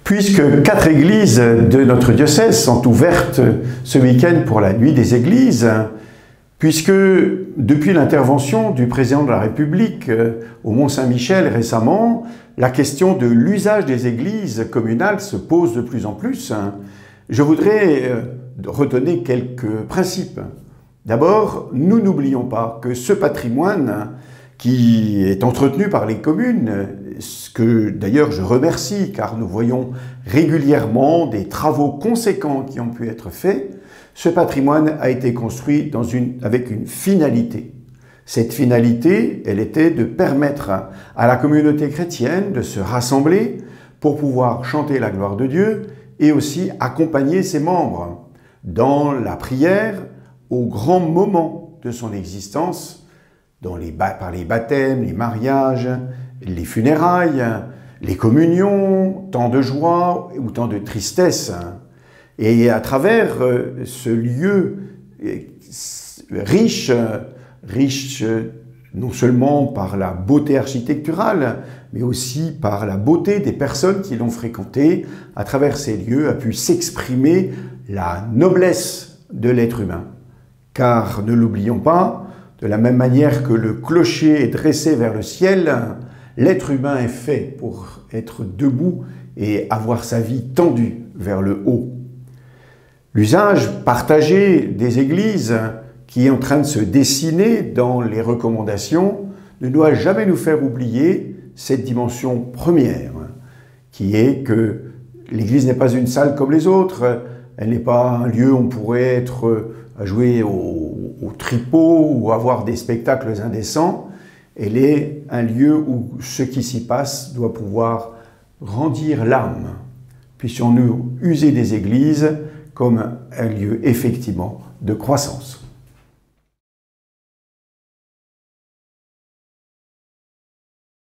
Puisque 4 églises de notre diocèse sont ouvertes ce week-end pour la nuit des églises, puisque depuis l'intervention du président de la République au Mont-Saint-Michel récemment, la question de l'usage des églises communales se pose de plus en plus, je voudrais redonner quelques principes. D'abord, nous n'oublions pas que ce patrimoine qui est entretenu par les communes, ce que d'ailleurs je remercie car nous voyons régulièrement des travaux conséquents qui ont pu être faits, ce patrimoine a été construit avec une finalité. Cette finalité, elle était de permettre à la communauté chrétienne de se rassembler pour pouvoir chanter la gloire de Dieu et aussi accompagner ses membres dans la prière aux grands moments de son existence, par les baptêmes, les mariages, les funérailles, les communions, tant de joie ou tant de tristesse. Et à travers ce lieu riche non seulement par la beauté architecturale, mais aussi par la beauté des personnes qui l'ont fréquenté, à travers ces lieux a pu s'exprimer la noblesse de l'être humain. Car ne l'oublions pas, de la même manière que le clocher est dressé vers le ciel, l'être humain est fait pour être debout et avoir sa vie tendue vers le haut. L'usage partagé des églises qui est en train de se dessiner dans les recommandations ne doit jamais nous faire oublier cette dimension première, qui est que l'église n'est pas une salle comme les autres, elle n'est pas un lieu où on pourrait être à jouer au tripot ou avoir des spectacles indécents. Elle est un lieu où ce qui s'y passe doit pouvoir grandir l'âme. Puissions-nous user des églises comme un lieu effectivement de croissance.